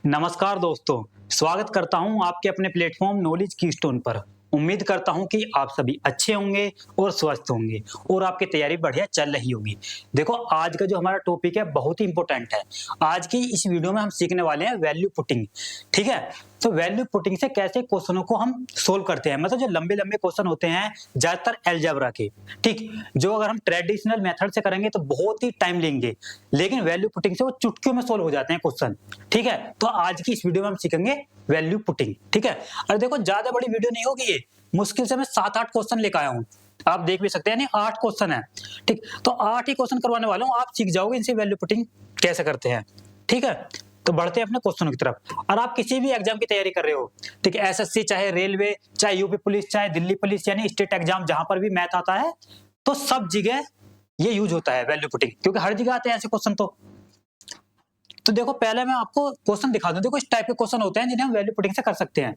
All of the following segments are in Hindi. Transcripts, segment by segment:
नमस्कार दोस्तों, स्वागत करता हूं आपके अपने प्लेटफॉर्म नॉलेज कीस्टोन पर। उम्मीद करता हूं कि आप सभी अच्छे होंगे और स्वस्थ होंगे और आपकी तैयारी बढ़िया चल रही होगी। देखो, आज का जो हमारा टॉपिक है बहुत ही इंपॉर्टेंट है। आज की इस वीडियो में हम सीखने वाले हैं वैल्यू पुटिंग। ठीक है, तो वैल्यू पुटिंग से कैसे क्वेश्चनों को हम सोल्व करते हैं, मतलब जो लंबे लंबे क्वेश्चन होते हैं ज्यादातर अलजेब्रा के। ठीक, जो अगर हम ट्रेडिशनल मेथड से करेंगे तो बहुत ही टाइम लेंगे, लेकिन वैल्यू पुटिंग से वो चुटकियों में सोल्व हो जाते हैं क्वेश्चन। ठीक है, तो आज की इस वीडियो में हम सीखेंगे वैल्यू पुटिंग। ठीक है, और देखो ज्यादा बड़ी वीडियो नहीं होगी, ये मुश्किल से मैं 7-8 क्वेश्चन लेकर आया हूँ। आप देख भी सकते हैं, नहीं 8 क्वेश्चन है। ठीक, तो 8 ही क्वेश्चन करवाने वाला हूँ, आप सीख जाओगे इनसे वैल्यू पुटिंग कैसे करते हैं। ठीक है, तो बढ़ते हैं अपने क्वेश्चनों की तरफ। और आप किसी भी एग्जाम की तैयारी कर रहे हो, ठीक है, एसएससी चाहे रेलवे चाहे यूपी पुलिस चाहे दिल्ली पुलिस यानी स्टेट एग्जाम, जहां पर भी मैथ आता है तो सब जगह ये यूज होता है वैल्यू पुटिंग, क्योंकि हर जगह आते हैं ऐसे क्वेश्चन। तो देखो, पहले मैं आपको क्वेश्चन दिखा दूं। देखो, इस टाइप के क्वेश्चन होते हैं जिन्हें हम वैल्यू पुटिंग से कर सकते हैं।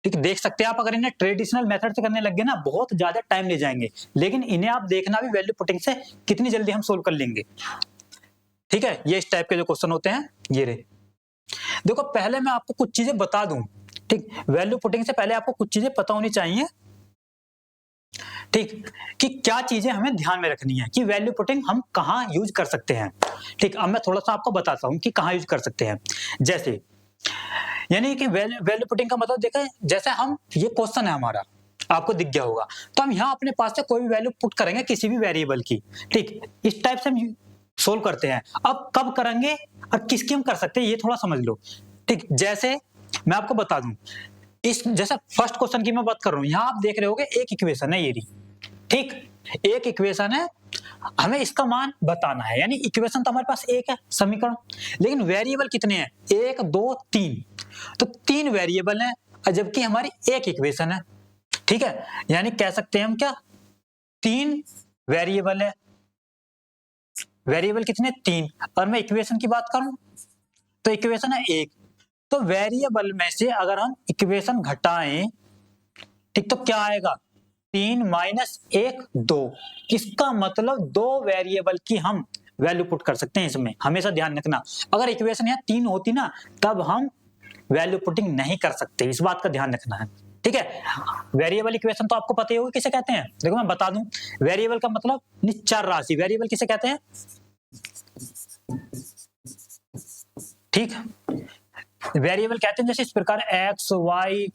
ठीक है, देख सकते हैं आप, अगर इन्हें ट्रेडिशनल मेथड से करने लग गए ना बहुत ज्यादा टाइम ले जाएंगे, लेकिन इन्हें आप देखना भी वैल्यू पुटिंग से कितनी जल्दी हम सोल्व कर लेंगे। ठीक है, ये इस टाइप के जो क्वेश्चन होते हैं ये रहे। देखो, पहले मैं आपको कुछ चीजें बता दूं। ठीक, वैल्यू पुटिंग से पहले आपको कुछ चीजें पता होनी चाहिए। ठीक, कि क्या चीजें हमें ध्यान में रखनी है कि वैल्यू पुटिंग हम कहाँ यूज कर सकते हैं। ठीक, अब मैं थोड़ा सा आपको बताता हूँ कि कहाँ यूज कर सकते हैं। जैसे यानी कि वैल्यू पुटिंग का मतलब देखा, जैसे हम ये क्वेश्चन है हमारा, आपको दिख गया होगा, तो हम यहाँ अपने पास से कोई भी वैल्यू पुट करेंगे किसी भी वेरिएबल की। ठीक, इस टाइप से हम सोल्व करते हैं। अब कब करेंगे और किसकी हम कर सकते हैं ये थोड़ा समझ लो। ठीक, जैसे मैं आपको बता दूं, इस जैसे फर्स्ट क्वेश्चन की मैं बात कर रहा हूं, यहाँ आप देख रहे होगे एक इक्वेशन है ये रही। ठीक, एक इक्वेशन है, हमें इसका मान बताना है, यानी इक्वेशन तो हमारे पास एक है समीकरण, लेकिन वेरिएबल कितने हैं, 1 2 3। तो 3 वेरिएबल हैं और जबकि हमारी एक इक्वेशन है। ठीक है, यानी कह सकते हैं हम क्या, 3 वेरिएबल है। वेरिएबल कितने, 3। और मैं इक्वेशन की बात करूं तो इक्वेशन है 1। तो वेरिएबल में से अगर हम इक्वेशन घटाएं, ठीक, तो क्या आएगा, 3 माइनस 1 2। इसका मतलब 2 वेरिएबल की हम वैल्यू पुट कर सकते हैं इसमें। हमेशा ध्यान रखना, अगर इक्वेशन यहाँ 3 होती ना तब हम वैल्यू पुटिंग नहीं कर सकते, इस बात का ध्यान रखना है। ठीक है, वेरिएबल इक्वेशन तो आपको पता ही होगा किसे कहते हैं। देखो मैं बता दूं, वेरिएबल का मतलब निश्चर राशि, वेरिएबल किसे कहते हैं। ठीक, वेरिएबल कहते हैं जैसे इस प्रकार एक्स वाई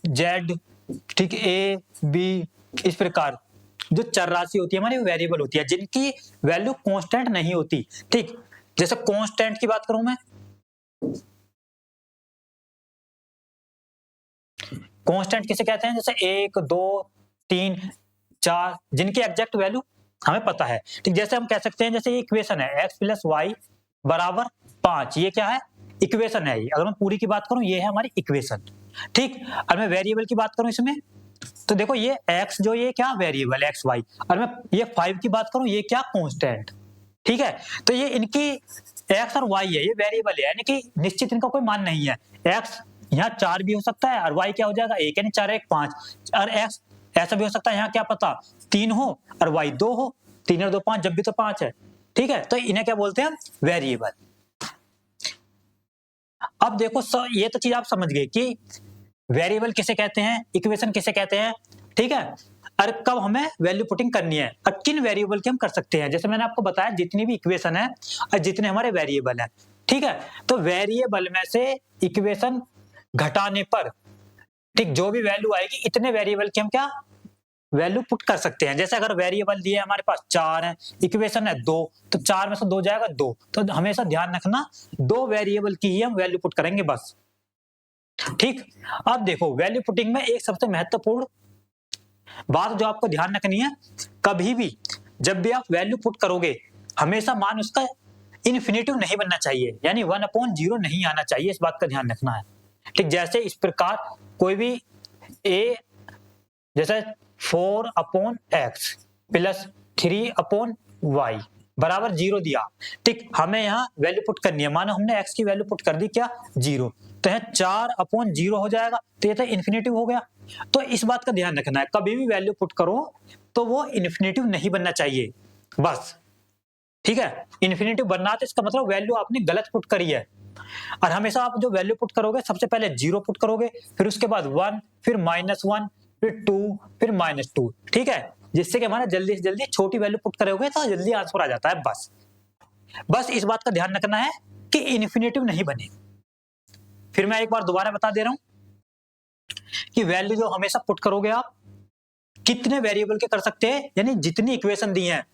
जेड, ठीक, ए बी, इस प्रकार जो चर राशि होती है हमारी वेरिएबल होती है, जिनकी वैल्यू कांस्टेंट नहीं होती। ठीक, जैसे कांस्टेंट की बात करूं मैं, कांस्टेंट किसे कहते हैं, जैसे 1 2 3 4, जिनकी एग्जैक्ट वैल्यू हमें पता है। ठीक, जैसे हम कह सकते हैं, जैसे ये इक्वेशन है x प्लस वाई बराबर 5, ये क्या है, इक्वेशन है। अगर मैं पूरी की बात करूं ये है हमारी इक्वेशन। ठीक, और मैं वेरिएबल की बात करूं इसमें, तो देखो ये x जो ये क्या वेरिएबल एक्स वाई, और मैं ये 5 की बात करूं ये क्या कांस्टेंट। ठीक है, तो ये इनकी x और y है, ये वेरिएबल है, यानी कि निश्चित इनका कोई मान नहीं है। x यहाँ 4 भी हो सकता है और y क्या हो जाएगा 1, यानी 4 1 5। और x ऐसा भी हो सकता है, यहाँ क्या पता 3 हो और y 2 हो, 3 और 2 5, जब भी तो 5 है। ठीक है, तो इन्हें क्या बोलते हैं, वेरिएबल। अब देखो ये तो चीज आप समझ गए कि वेरिएबल किसे कहते हैं, इक्वेशन किसे कहते हैं। ठीक है, और कब हमें वैल्यू पुटिंग करनी है और किन वेरिएबल की हम कर सकते हैं। जैसे मैंने आपको बताया, जितनी भी इक्वेशन है और जितने हमारे वेरिएबल हैं। ठीक है, तो वेरिएबल में से इक्वेशन घटाने पर, ठीक, जो भी वैल्यू आएगी इतने वेरिएबल की हम क्या वैल्यू पुट कर सकते हैं। जैसे अगर वेरिएबल दिए हमारे पास 4 है, इक्वेशन है 2, तो 4 में से 2 जाएगा 2। तो हमेशा ध्यान रखना 2 वेरिएबल की ही हम वैल्यू पुट करेंगे बस। ठीक, अब देखो वैल्यू पुटिंग में एक सबसे महत्वपूर्ण बात जो आपको ध्यान रखनी है, कभी भी जब भी आप वैल्यू पुट करोगे हमेशा मान उसका इन्फिनेटिव नहीं बनना चाहिए, यानी 1/0 नहीं आना चाहिए, इस बात का ध्यान रखना है। ठीक, जैसे इस प्रकार कोई भी a, जैसे 4/x प्लस 3/y बराबर 0 दिया। ठीक, हमें यहाँ वैल्यू पुट करनी है, मानो हमने x की वैल्यू पुट कर दी क्या 0, तो यहाँ 4/0 हो जाएगा, तो ये तो इन्फिनेटिव हो गया। तो इस बात का ध्यान रखना है, कभी भी वैल्यू पुट करो तो वो इन्फिनेटिव नहीं बनना चाहिए बस। ठीक है, इन्फिनेटिव बनना तो इसका मतलब वैल्यू आपने गलत पुट करी है। और हमेशा आप जो वैल्यू पुट करोगे सबसे पहले 0 पुट करोगे, फिर उसके बाद 1, फिर -1, फिर 2, फिर -2, ठीक है, जिससे कि हमारा जल्दी से जल्दी छोटी वैल्यू पुट करोगे तो जल्दी आंसर आ जाता है। बस इस बात का ध्यान रखना है कि इन्फिनेटिव नहीं बने। फिर मैं एक बार दोबारा बता दे रहा हूं कि वैल्यू जो हमेशा पुट करोगे आप कितने वेरिएबल के कर सकते हैं, यानी जितनी इक्वेशन दी है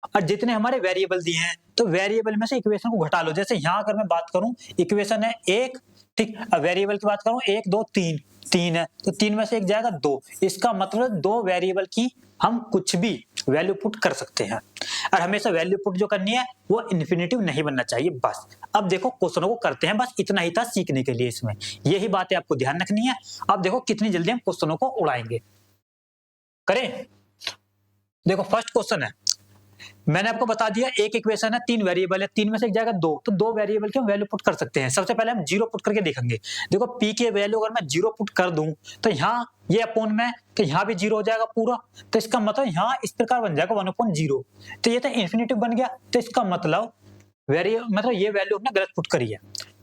और जितने हमारे वेरिएबल दिए हैं तो वेरिएबल में से इक्वेशन को घटा लो। जैसे यहां अगर मैं बात करूं, इक्वेशन है 1, ठीक, अब वेरिएबल की बात करूं 1 2 3, 3 है तो 3 में से एक जाएगा 2, इसका मतलब 2 वेरिएबल की हम कुछ भी वैल्यू पुट कर सकते हैं। और हमेशा वैल्यू पुट जो करनी है वो इन्फिनेटिव नहीं बनना चाहिए। बस अब देखो क्वेश्चनों को करते हैं, बस इतना ही था सीखने के लिए, इसमें यही बातें आपको ध्यान रखनी है। अब देखो कितनी जल्दी हम क्वेश्चनों को उड़ाएंगे। करें, देखो फर्स्ट क्वेश्चन है, मैंने आपको बता दिया एक इक्वेशन है 3 वेरिएबल है, 3 में से एक जाएगा 2, तो 2 वेरिएबल की हम वैल्यू पुट कर सकते हैं। सबसे पहले हम 0 पुट करके देखेंगे। देखो p की वैल्यू अगर मैं 0 पुट कर दूं तो यहाँ ये अपॉन में, तो यहाँ भी 0 हो जाएगा पूरा, तो इसका मतलब यहाँ इस प्रकार बन जाएगा 1/0, तो ये तो इन्फिनेटिव बन गया। तो इसका मतलब ये वैल्यू हमने गलत पुट करी है।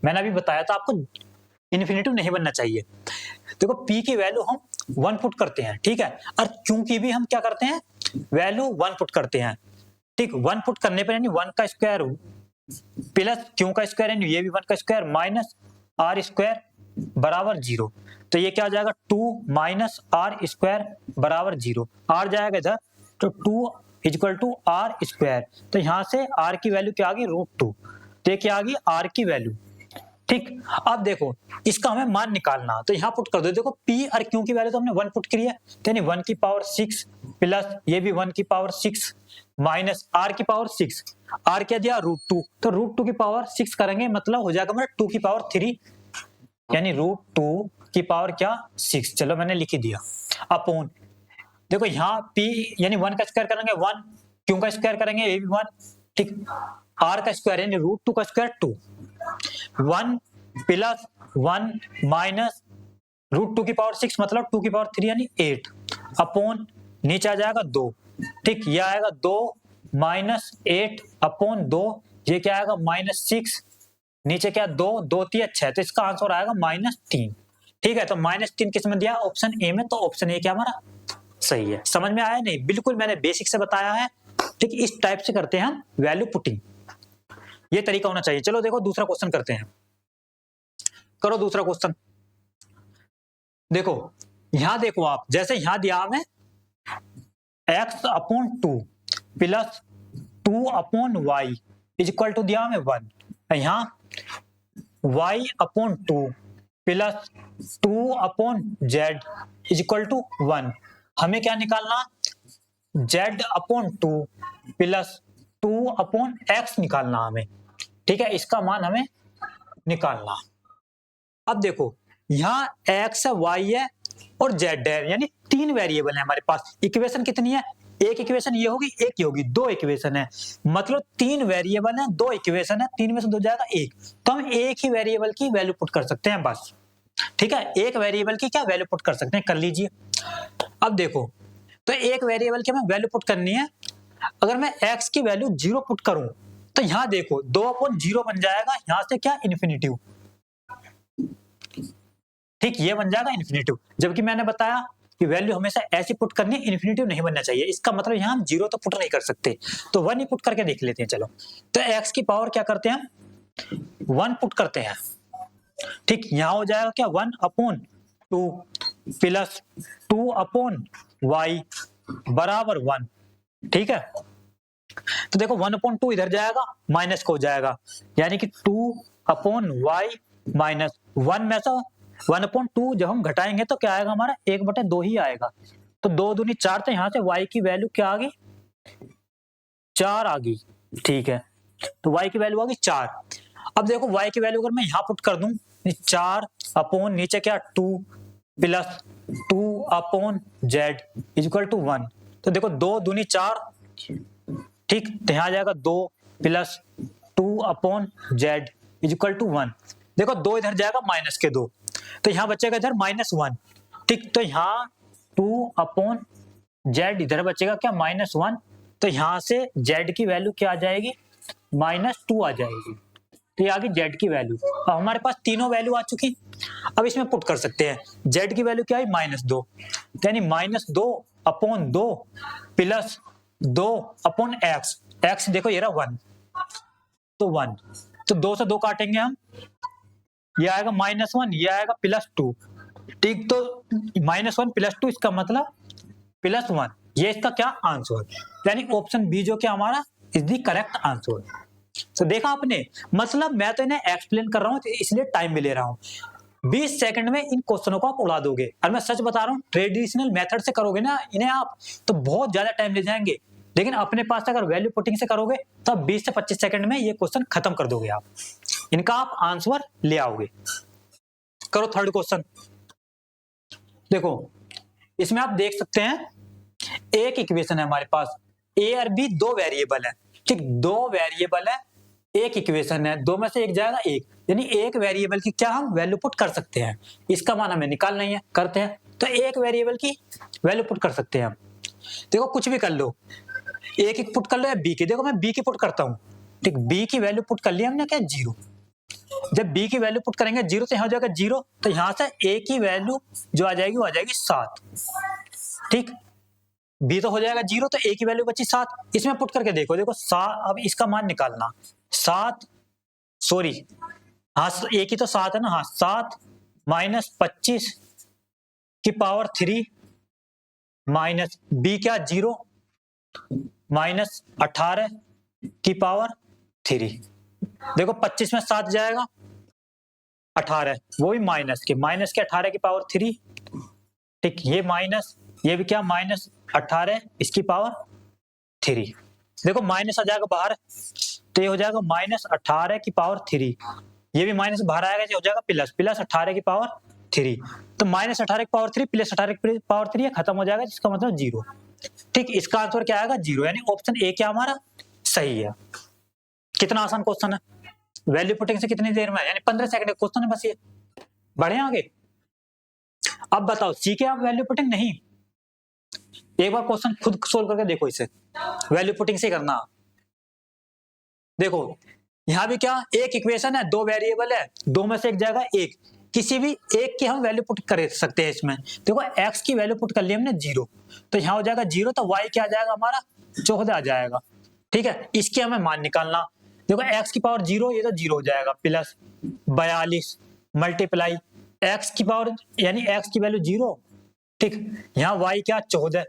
मैंने अभी बताया था आपको इन्फिनेटिव नहीं बनना चाहिए। देखो p की वैल्यू हम 1 पुट करते हैं, ठीक है, और q की भी हम क्या करते हैं, वैल्यू 1 पुट करते हैं, ठीक। 1 पुट करने पर यानी 1 का स्क्वायर प्लस q का स्क्वायर यानी ये भी 1 का स्क्वायर माइनस r स्क्वायर बराबर 0, तो ये क्या हो जाएगा 2 माइनस r स्क्वायर बराबर 0, r जाएगा इधर तो 2 इक्वल टू r स्क्वायर, तो यहां से r की वैल्यू क्या आ गई √2, तो ये क्या आ गई r की वैल्यू, ठीक। अब देखो इसका हमें मान निकालना, तो यहाँ पुट कर दो। देखो p और q की वैल्यू तो हमने 1 पुट करी है, तो यानी 1 की पावर 6 प्लस ये भी 1 की पावर 6 माइनस r की पावर 6, r क्या दिया √2, तो √2 की पावर 6 करेंगे मतलब हो जाएगा हमारा 2 की पावर 3, यानी √2 की पावर क्या 6, चलो मैंने लिख ही दिया, अपॉन देखो यहाँ p यानी 1 का स्क्वायर करेंगे 1, q का स्क्वायर करेंगे ये भी 1, ठीक, r का स्क्वायर यानी √2 का स्क्वायर 2, 1 प्लस 1 माइनस √2 की पावर 6 मतलब 2 की पावर 3 यानी 8, अपॉन नीचे आ जाएगा 2, ठीक, ये आएगा 2 माइनस 8 अपॉन 2, ये क्या आएगा -6, नीचे क्या 2 2 3 6, तो इसका आंसर आएगा -3, ठीक है। तो -3 किस में दिया, ऑप्शन ए में, तो ऑप्शन ए क्या हमारा सही है। समझ में आया नहीं, बिल्कुल मैंने बेसिक से बताया है, ठीक, इस टाइप से करते हैं हम वैल्यू पुटिंग, ये तरीका होना चाहिए। चलो देखो दूसरा क्वेश्चन करते हैं, करो दूसरा क्वेश्चन। देखो यहां देखो आप, जैसे यहां दिया हमें x/2 plus 2/y is equal to दिया हमें 1, यहाँ y/2 plus 2/z is equal to 1, हमें क्या निकालना, z/2 प्लस 2/x निकालना हमें, ठीक है, इसका मान हमें निकालना। अब देखो यहाँ x है, y है और z है, यानी 3 वेरिएबल है हमारे पास। इक्वेशन कितनी है, एक इक्वेशन ये होगी, एक ये होगी, 2 इक्वेशन है, मतलब 3 वेरिएबल है, 2 इक्वेशन है, 3 में से 2 जाएगा 1, तो हम एक ही वेरिएबल की वैल्यू पुट कर सकते हैं बस, ठीक है, एक वेरिएबल की क्या वैल्यू पुट कर सकते हैं, कर लीजिए। अब देखो तो एक वेरिएबल की हमें वैल्यू पुट करनी है, अगर मैं x की वैल्यू 0 पुट करूं तो यहाँ देखो 2/0 बन जाएगा, यहाँ से क्या इन्फिनेटिव, ठीक, ये बन जाएगा इन्फिनेटिव, जबकि मैंने बताया कि वैल्यू हमेशा ऐसी पुट करनी, इन्फिनेटिव नहीं बनना चाहिए। इसका मतलब यहाँ हम 0 तो पुट नहीं कर सकते, तो 1 ही पुट करके देख लेते हैं। चलो तो x की पावर क्या करते हैं, 1 पुट करते हैं, ठीक, यहाँ हो जाएगा क्या 1/2 प्लस 2/y बराबर 1, ठीक है। तो देखो 1/2 इधर जाएगा, माइनस को हो जाएगा, यानी कि 2/y माइनस 1 में से 1/2 जब हम घटाएंगे तो क्या आएगा हमारा 1/2 ही आएगा, तो 2 दूनी 4, तो यहाँ से y की वैल्यू क्या आ गई 4 आ गई, ठीक है, तो y की वैल्यू आ गई 4। अब देखो y की वैल्यू अगर मैं यहाँ पुट कर दूं 4 अपॉन नीचे क्या 2 plus 2/z is equal to 1, तो देखो 2 दूनी 4, ठीक, तो यहाँ आ जाएगा 2 plus 2/z is equal to 1, देखो 2 इधर जाएगा माइनस के 2, तो यहाँ बचेगा इधर -1, ठीक, तो यहाँ 2/z इधर बचेगा क्या -1, तो यहाँ से z की वैल्यू क्या आ जाएगी -2 आ जाएगी। तो ये आ गई z की वैल्यू। अब हमारे पास तीनों वैल्यू आ चुकी। अब इसमें पुट कर सकते हैं। z की वैल्यू क्या है? -2, यानी -2/2 प्लस 2/x। x देखो ये रहा 1, तो 1, तो 2 से 2 काटेंगे हम, ये आएगा -1, ये आएगा +2। ठीक, तो -1 +2 इसका मतलब +1, ये इसका क्या आंसर, यानी ऑप्शन बी जो क्या हमारा इज द करेक्ट आंसर। तो देखा आपने, मतलब मैं तो इन्हें एक्सप्लेन कर रहा हूँ, तो इसलिए टाइम भी ले रहा हूँ। 20 सेकंड में इन क्वेश्चनों को आप उड़ा दोगे। और मैं सच बता रहा हूँ, ट्रेडिशनल मेथड से करोगे ना इन्हें आप, तो बहुत ज्यादा टाइम ले जाएंगे। लेकिन अपने पास अगर वैल्यू पुटिंग से करोगे तो 20 से 25 सेकंड में ये क्वेश्चन खत्म कर दोगे आप, इनका आप आंसर ले आओगे। करो थर्ड क्वेश्चन। देखो इसमें आप देख सकते हैं, एक इक्वेशन है हमारे पास, ए और बी दो वेरिएबल है। ठीक, दो वेरिएबल है, एक इक्वेशन है, दो में से एक जाएगा एक, यानी एक वेरिएबल की क्या हम वैल्यू पुट कर सकते हैं। इसका मान हमें निकालना ही है, करते हैं। तो एक वेरिएबल की वैल्यू पुट कर सकते हैं हम। देखो कुछ भी कर लो, ए की पुट कर लो या बी की। देखो मैं बी की पुट करता हूँ। ठीक, बी की वैल्यू पुट कर लिया हमने, क्या 0। जब बी की वैल्यू पुट करेंगे 0 तो यहाँ हो जाएगा 0, तो यहाँ से ए की वैल्यू जो आ जाएगी वो आ जाएगी 7। ठीक, बी तो हो जाएगा 0, तो ए की वैल्यू बची 7। इसमें पुट करके देखो, देखो 7, अब इसका मान निकालना 7, सॉरी हाँ ए की तो 7 है ना, हाँ 7 -25 की पावर 3 माइनस बी क्या 0 -18 की पावर 3। देखो 25 में 7 जाएगा, 18 वो भी माइनस के 18 की पावर 3। ठीक, ये माइनस, ये भी क्या -18 इसकी पावर 3। देखो माइनस आ जाएगा बाहर, तो ये हो जाएगा -18 की पावर 3। ये भी माइनस बाहर आएगा, ये हो जाएगा प्लस 18 की पावर 3। तो -18 की पावर 3 प्लस 18 की पावर 3 खत्म हो जाएगा, जिसका मतलब 0। ठीक, इसका आंसर क्या आएगा 0, यानी ऑप्शन ए क्या हमारा सही है। कितना आसान क्वेश्चन है, वैल्यू पुटिंग से कितनी देर में, यानी 15 सेकंड का क्वेश्चन है बस ये। बढ़े आगे। अब बताओ सीखे आप वैल्यू पुटिंग? नहीं, एक बार क्वेश्चन खुद सोल्व करके देखो, इसे वैल्यू पुटिंग से करना। देखो यहां भी क्या, एक इक्वेशन है, दो वेरिएबल है, दो में से एक जाएगा एक, किसी भी एक की हम वैल्यू पुट कर सकते हैं इसमें। देखो x की वैल्यू पुट कर ली हमने 0, तो यहाँ हो जाएगा 0, तो y क्या आ जाएगा हमारा 14 आ जाएगा। ठीक है, इसके हमें मान निकालना। देखो x की पावर 0, ये तो 0 हो जाएगा, प्लस 42 मल्टीप्लाई x की पावर, यानी x की वैल्यू 0। ठीक, यहाँ y क्या 14,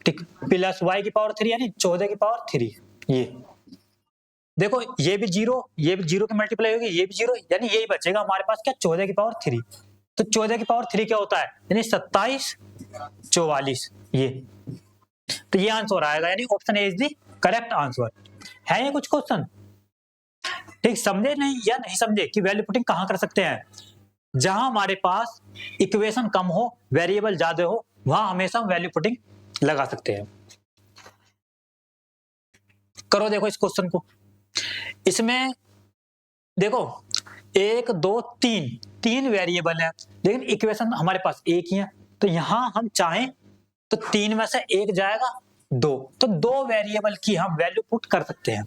ठीक, प्लस y की पावर 3 यानी 14 की पावर 3। ये देखो ये भी 0, ये भी 0 की मल्टीप्लाई होगी, ये भी 0, यानी यही बचेगा हमारे पास क्या 14 की पावर 3। तो 14 की पावर 3 क्या होता है, यानी 27 44, ये तो ये आंसर आएगा, यानी option A is the correct answer. है ये कुछ क्वेश्चन? ठीक, समझे नहीं या नहीं समझे कि वैल्यू पुटिंग कहां कर सकते हैं? जहां हमारे पास इक्वेशन कम हो, वेरिएबल ज्यादा हो, वहां हमेशा हम वैल्यू पुटिंग लगा सकते हैं। करो देखो इस क्वेश्चन को। इसमें देखो 1 2 3 वेरिएबल है, लेकिन इक्वेशन हमारे पास एक ही है, तो यहां हम चाहें तो 3 में से एक जाएगा 2, तो 2 वेरिएबल की हम वैल्यू पुट कर सकते हैं।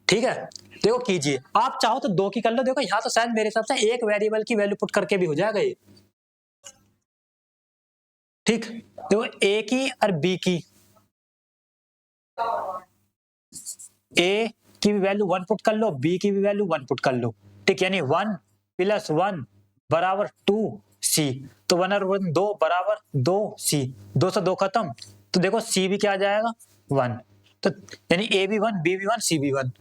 ठीक है, देखो कीजिए, आप चाहो तो 2 की कर लो। देखो यहां तो शायद मेरे हिसाब से एक वेरिएबल की वैल्यू पुट करके भी हो जाएगा ये। ठीक, देखो ए की और बी की, ए की भी वैल्यू 1 पुट कर लो, बी की भी वैल्यू 1 पुट कर लो। ठीक, यानी 1 + 1 बराबर 2c, तो 1 और 1 2 बराबर 2c, 2 से 2 खत्म, तो देखो c भी क्या आ जाएगा 1, तो यानी a भी 1 b भी 1 c भी 1।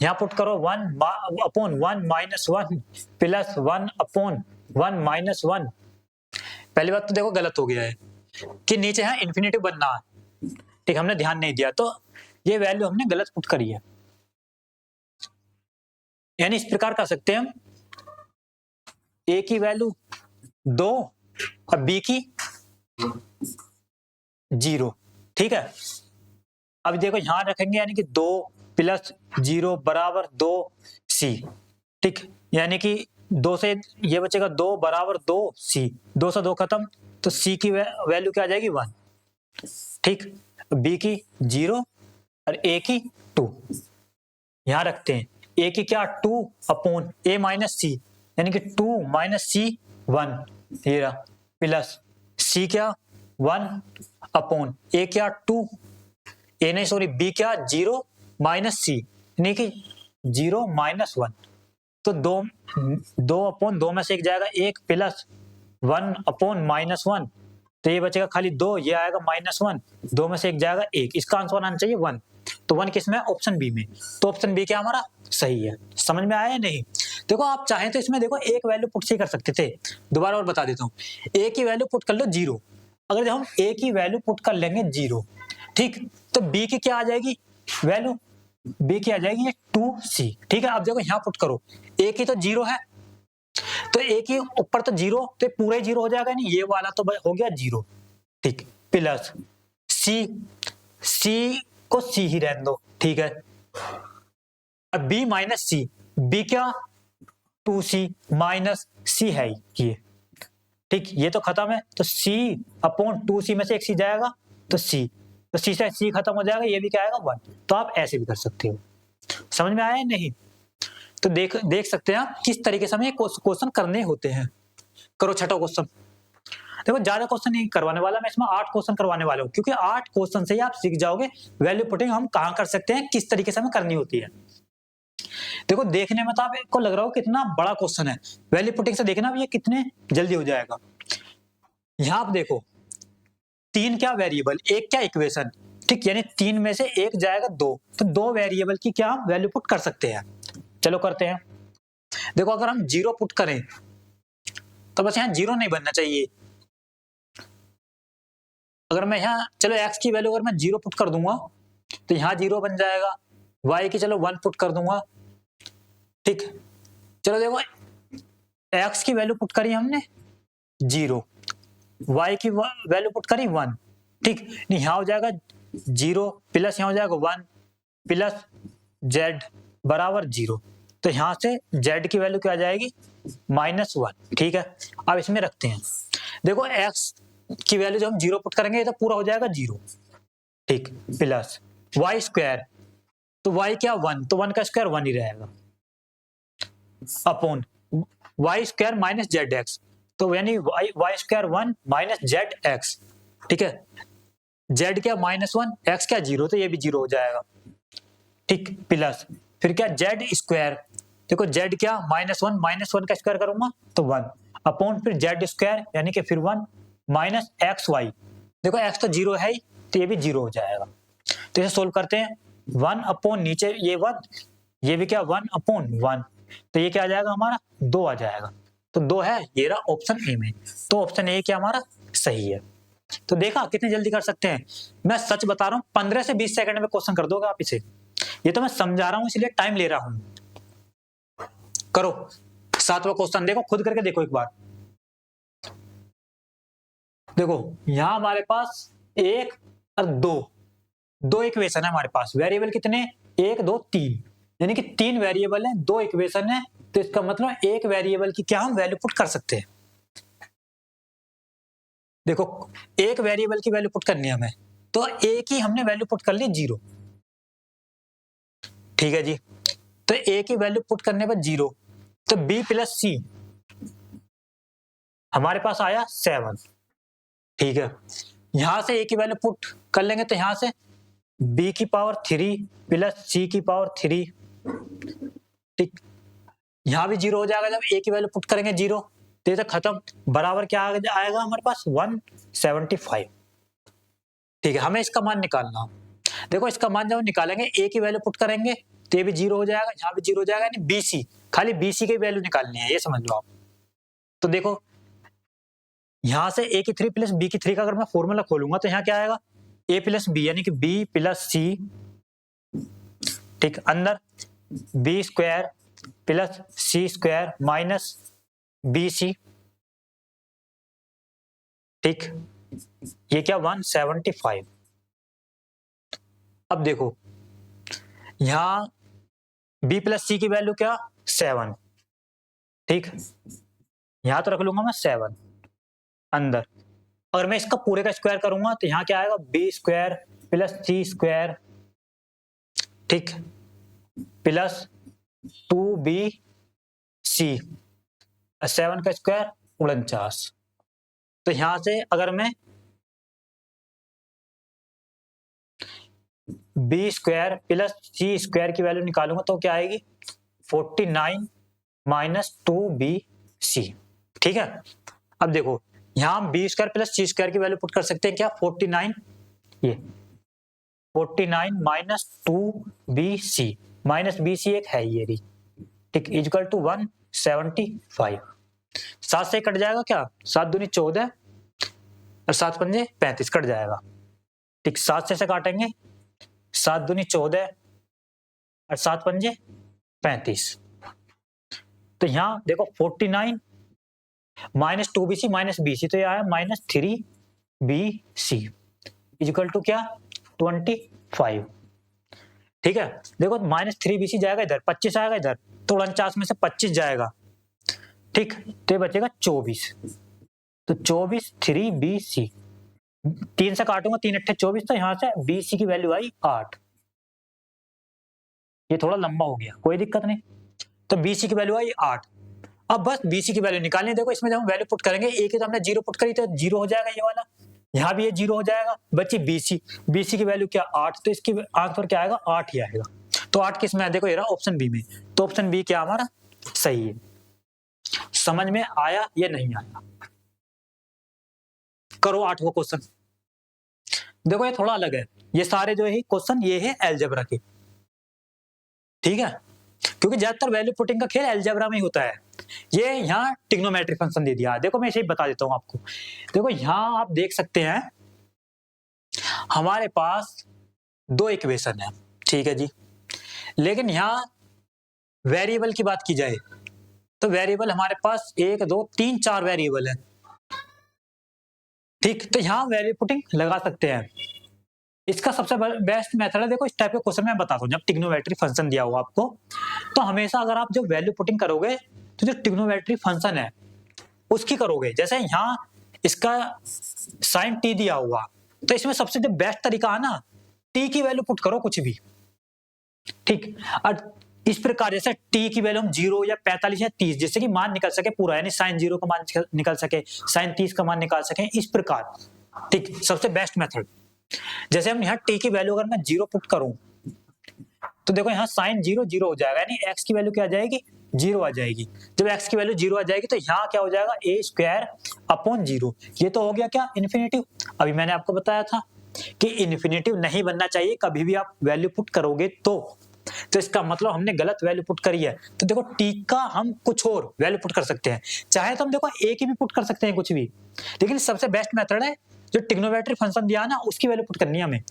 यहाँ पुट करो 1/1 -1 प्लस 1/1 -1। पहली बात तो देखो गलत हो गया है कि नीचे है इन्फिनेटिव बनना है। ठीक, हमने ध्यान नहीं दिया, तो ये वैल्यू हमने गलत पुट करी है। यानी इस प्रकार कर सकते हैं हम, a की वैल्यू 2 और b की 0। ठीक है, अब देखो यहां रखेंगे, यानी कि 2 + 0 बराबर 2c। ठीक, यानी कि 2 से ये बचेगा 2 बराबर 2c, 2 से 2 खत्म, तो c की वैल्यू क्या आ जाएगी 1। ठीक, b की 0 और a की 2। यहाँ रखते हैं ए की क्या 2 अपॉन ए माइनस सी, यानी कि 2 माइनस सी 1, ये रहा, प्लस सी क्या 1 अपॉन ए क्या 2, ए नहीं सॉरी बी क्या 0 माइनस सी, यानी कि 0 माइनस 1। तो दो अपॉन दो में से एक जाएगा एक, प्लस 1 अपॉन माइनस 1, तो ये बचेगा खाली 2, ये आएगा -1, दो में से एक जाएगा एक, इसका आंसर आना चाहिए 1। तो 1 किस में है? ऑप्शन बी में। तो ऑप्शन बी क्या हमारा सही है। समझ में आया या नहीं? देखो आप चाहें तो इसमें देखो एक वैल्यू पुट से कर सकते थे। दोबारा और बता देता हूँ, ए की वैल्यू पुट कर लो 0। अगर जब हम ए की वैल्यू पुट कर लेंगे 0, ठीक, तो बी की क्या आ जाएगी वैल्यू? बी की आ जाएगी 2c। ठीक है, अब देखो यहाँ पुट करो, ए की तो 0 है, तो ए के ऊपर तो 0, तो पूरा ही 0 हो जाएगा, नहीं ये वाला तो हो गया 0, ठीक, प्लस सी को सी ही रहने दो, ठीक है। अब बी माइनस सी, बी क्या 2c माइनस सी है ये, ठीक, ये तो खत्म है, तो c अपॉन 2c में से एक c जाएगा, तो c, तो c से c खत्म हो जाएगा, ये भी क्या आएगा 1। तो आप ऐसे भी कर सकते हो। समझ में आया या नहीं? तो देख सकते हैं आप किस तरीके से हमें क्वेश्चन करने होते हैं। करो छठा क्वेश्चन। देखो ज्यादा क्वेश्चन नहीं करवाने वाला मैं, इसमें 8 क्वेश्चन करवाने वाला हूँ, क्योंकि 8 क्वेश्चन से ही आप सीख जाओगे वैल्यू पुटिंग हम कहाँ कर सकते हैं, किस तरीके से हमें करनी होती है। देखो देखने में तो आपको लग रहा हो कितना बड़ा क्वेश्चन है, वैल्यू पुटिंग से देखना भी ये कितने जल्दी हो जाएगा। यहाँ आप देखो 3 क्या वेरिएबल, एक क्या इक्वेशन, ठीक, यानी 3 में से एक जाएगा 2, तो 2 वेरिएबल की क्या हम वैल्यू पुट कर सकते हैं। चलो करते हैं। देखो अगर हम 0 पुट करें तो बस यहाँ 0 नहीं बनना चाहिए। अगर मैं यहाँ चलो x की वैल्यू अगर मैं 0 पुट कर दूंगा तो यहाँ 0 बन जाएगा, y की चलो 1 पुट कर दूंगा, ठीक। चलो देखो x की वैल्यू पुट करी हमने 0, y की वैल्यू पुट करी 1, ठीक, यहाँ हो जाएगा 0 प्लस यहाँ हो जाएगा 1 प्लस z बराबर 0, तो यहाँ से z की वैल्यू क्या आ जाएगी -1, ठीक है। अब इसमें रखते हैं, देखो x की वैल्यू जब हम 0 पुट करेंगे तो पूरा हो जाएगा 0, ठीक, प्लस y स्क्वायर, तो y क्या 1, तो 1 का स्क्वायर 1 ही रहेगा, upon y square minus Z x, तो यानी y square 1 minus Z x, ठीक है। z क्या -1, x क्या 0, तो ये भी 0 हो जाएगा, ठीक, प्लस फिर क्या z स्क्वायर, देखो z क्या -1 का स्क्वायर करूंगा तो 1, अपॉन फिर z स्क्वायर यानी कि फिर 1 माइनस एक्स वाई, देखो x तो 0 है ही, तो ये भी 0 हो जाएगा। तो इसे सोल्व करते हैं, 1 अपॉन नीचे ये 1, ये भी क्या 1 अपॉन 1, तो ये क्या आ जाएगा हमारा 2 आ जाएगा, तो 2 है, ये रहा ऑप्शन ए में। तो ऑप्शन ए क्या हमारा सही है। तो देखा कितनी जल्दी कर सकते हैं। मैं सच बता रहा हूँ 15 से 20 सेकंड में क्वेश्चन कर दोगे आप इसे, ये तो मैं समझा रहा हूँ इसलिए टाइम ले रहा हूँ। करो 7वां क्वेश्चन, देखो खुद करके देखो एक बार। देखो यहां हमारे पास 1 और 2 इक्वेशन है हमारे पास, वेरिएबल कितने 1 2 3, यानी कि 3 वेरिएबल है, 2 इक्वेशन है, तो इसका मतलब एक वेरिएबल की क्या हम वैल्यू पुट कर सकते हैं। देखो एक वेरिएबल की वैल्यू पुट करनी है हमें, तो ए की हमने वैल्यू पुट कर ली 0, ठीक है जी। तो ए की वैल्यू पुट करने पर 0, तो बी प्लस सी हमारे पास आया 7, ठीक है। यहां से ए की वैल्यू पुट कर लेंगे तो यहां से b की पावर 3 प्लस c की पावर 3, ठीक, यहां भी 0 हो जाएगा जब a की वैल्यू पुट करेंगे 0, तो ये खत्म, बराबर क्या आएगा हमारे पास 175, ठीक है। हमें इसका मान निकालना, देखो इसका मान जब निकालेंगे a की वैल्यू पुट करेंगे तो ये भी 0 हो जाएगा, यहाँ भी 0 हो जाएगा, यानी bc, खाली bc की वैल्यू निकालनी है, ये समझ लो आप। तो देखो यहां से a की 3 प्लस b की 3 का अगर मैं फॉर्मूला खोलूंगा तो यहाँ क्या आएगा a प्लस बी, यानी कि b प्लस सी, ठीक, अंदर b स्क्वायर प्लस सी स्क्वायर माइनस बी सी, ठीक, ये क्या 175। अब देखो यहां b प्लस सी की वैल्यू क्या 7, ठीक, यहां तो रख लूंगा मैं 7 अंदर, अगर मैं इसका पूरे का स्क्वायर करूंगा तो यहाँ क्या आएगा बी स्क्वायर प्लस सी स्क्वायर, ठीक, प्लस 2bc, 7 का स्क्वायर 49। तो यहां से अगर मैं बी स्क्वायर प्लस सी स्क्वायर की वैल्यू निकालूंगा तो क्या आएगी, 49 माइनस 2bc। ठीक है, अब देखो यहां हम बी स्क्वायर प्लस सी स्क्वायर की वैल्यू पुट कर सकते हैं क्या, 49, ये 49 माइनस 2bc, माइनस bc एक है ये रही, ठीक, इक्वल टू 175। 7 से कट जाएगा क्या, 7 दूनी 14 और 7 पंजे 35 कट जाएगा, ठीक, 7 से काटेंगे, 7 दूनी 14 और 7 पंजे 35। तो यहां देखो 49 माइनस 2bc माइनस bc, तो ये आया माइनस 3bc इक्वल टू क्या, 25। ठीक है, देखो माइनस 3bc जाएगा इधर, 25 आएगा इधर, तो 49 में से 25 जाएगा, ठीक, तो ये बचेगा 24। तो 24 3bc, 3 से काटूंगा, 3 अट्ठे 24, तो यहां से bc की वैल्यू आई 8। ये थोड़ा लंबा हो गया, कोई दिक्कत नहीं। तो bc की वैल्यू आई 8। अब बस bc की वैल्यू निकालनी है। देखो इसमें जब हम वैल्यू पुट करेंगे, एक ही तो हमने 0 पुट करी तो 0 हो जाएगा ये वाला, यहाँ भी ये 0 हो जाएगा, बची bc की वैल्यू क्या 8, तो इसकी आंसर क्या आएगा, 8 ही आएगा। तो 8 किस में है, देखो ये रहा ऑप्शन बी में, तो ऑप्शन बी क्या हमारा सही है। समझ में आया या नहीं आया, करो 8वां क्वेश्चन। देखो ये थोड़ा अलग है, ये सारे जो है क्वेश्चन ये है अलजेब्रा के, ठीक है, क्योंकि ज्यादातर वैल्यू पुटिंग का खेल अलजेब्रा में ही होता है। ये यहाँ ट्रिग्नोमेट्रिक फंक्शन दे दिया, देखो मैं इसे बता देता हूँ आपको। देखो यहाँ आप देख सकते हैं हमारे पास 2 इक्वेशन है, ठीक है जी, लेकिन यहाँ वेरिएबल की बात की जाए तो वेरिएबल हमारे पास 1 2 3 4 वेरिएबल है, ठीक, तो यहाँ वैल्यू पुटिंग लगा सकते हैं। इसका सबसे बेस्ट मेथड है, देखो इस टाइप के क्वेश्चन में बताता हूँ, जब ट्रिग्नोमेट्रिक फंक्शन दिया होगा आपको, तो हमेशा अगर आप जब वैल्यू पुटिंग करोगे तो जो ट्रिग्नोमेट्रिक फंक्शन है उसकी करोगे। जैसे यहाँ इसका साइन टी दिया हुआ, तो इसमें सबसे जो बेस्ट तरीका है ना, टी की वैल्यू पुट करो कुछ भी, ठीक, और इस प्रकार जैसे टी की वैल्यू हम 0 या 45 या 30, जिससे कि मान निकल सके पूरा, यानी साइन 0 का मान निकल सके, साइन 30 का मान निकाल सके, इस प्रकार, ठीक, सबसे बेस्ट मेथड। जैसे हम यहाँ टी की वैल्यू अगर मैं 0 पुट करूं तो देखो यहाँ साइन 0 0 हो जाएगा, यानी x की वैल्यू क्या आ जाएगी, 0 आ जाएगी। जब x की वैल्यू 0 आ जाएगी तो यहाँ क्या हो जाएगा, a स्क्वायर अपॉन 0। ये तो हो गया क्या, इन्फिनेटिव। अभी मैंने आपको बताया था कि इन्फिनेटिव नहीं बनना चाहिए कभी भी आप वैल्यू पुट करोगे तो इसका मतलब हमने गलत वैल्यू पुट करी है। तो देखो t का हम कुछ और वैल्यू पुट कर सकते हैं, चाहे तो हम देखो a की भी पुट कर सकते हैं कुछ भी, लेकिन सबसे बेस्ट मेथड है जो ट्रिग्नोमेट्रिक फंक्शन दिया ना उसकी वैल्यू पुट करनी है हमें।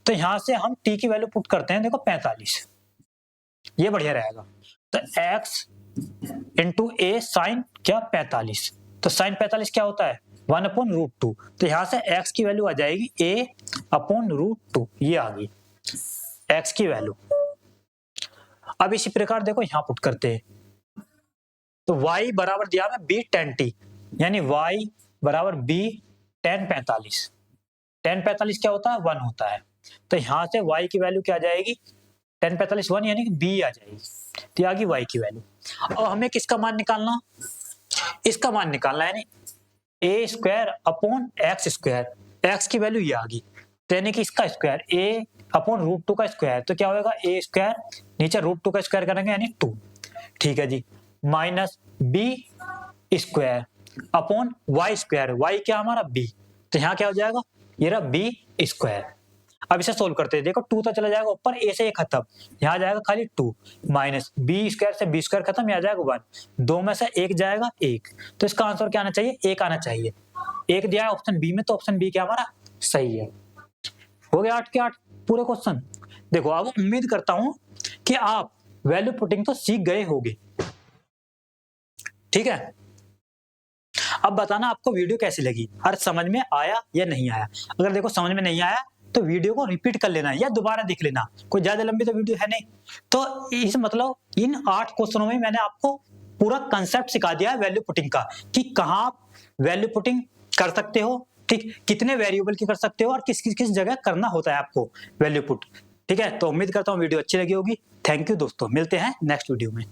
तो यहां से हम t की वैल्यू पुट करते हैं, देखो 45, ये बढ़िया रहेगा। तो x इंटू ए साइन क्या 45, तो साइन 45 क्या होता है 1/√2, तो यहां से x की वैल्यू आ जाएगी a/√2, ये आ गई x की वैल्यू। अब इसी प्रकार देखो यहां पुट करते हैं, तो y बराबर दिया है b tan t, यानी y बराबर b tan 45, tan 45 क्या होता है 1 होता है, तो यहां से y की वैल्यू क्या आ जाएगी, tan 45 1 यानी कि b आ जाएगी, तो आ गई y की वैल्यू। और हमें किसका मान निकालना, इसका मान निकालना है, यानी a square upon x square, x की वैल्यू ये आ गई, तो यानी कि इसका स्क्वायर a/√2 का स्क्वायर, तो क्या होगा a स्क्वायर नीचे √2 का स्क्वायर करेंगे यानी 2, ठीक है जी, minus b square upon y square, y क्या हमारा b, तो यहाँ क्या हो जाएगा, ये रहा b स्क्वायर। अब इसे सोल्व करते हैं, देखो 2 तो चला जाएगा ऊपर, a से ये खत्म, यहाँ जाएगा खाली 2, माइनस b स्क्वायर से b स्क्वायर खत्म, यहाँ जाएगा 1, 2 में से 1 जाएगा 1, तो इसका आंसर क्या आना चाहिए, 1 आना चाहिए। 1 दिया है ऑप्शन बी में, तो ऑप्शन बी क्या हमारा सही है। हो गया 8 के 8 पूरे क्वेश्चन। देखो अब उम्मीद करता हूं कि आप वैल्यू पुटिंग तो सीख गए होंगे, ठीक है। अब बताना आपको वीडियो कैसी लगी, और समझ में आया या नहीं आया। अगर देखो समझ में नहीं आया तो वीडियो को रिपीट कर लेना या दोबारा देख लेना, कोई ज्यादा लंबी तो वीडियो है नहीं। तो इस मतलब इन 8 क्वेश्चनों में मैंने आपको पूरा कंसेप्ट सिखा दिया है वैल्यू पुटिंग का, कि कहाँ आप वैल्यू पुटिंग कर सकते हो, ठीक, कितने वेरिएबल की कर सकते हो और किस किस जगह करना होता है आपको वैल्यू पुट। ठीक है, तो उम्मीद करता हूँ वीडियो अच्छी लगी होगी। थैंक यू दोस्तों, मिलते हैं नेक्स्ट वीडियो में।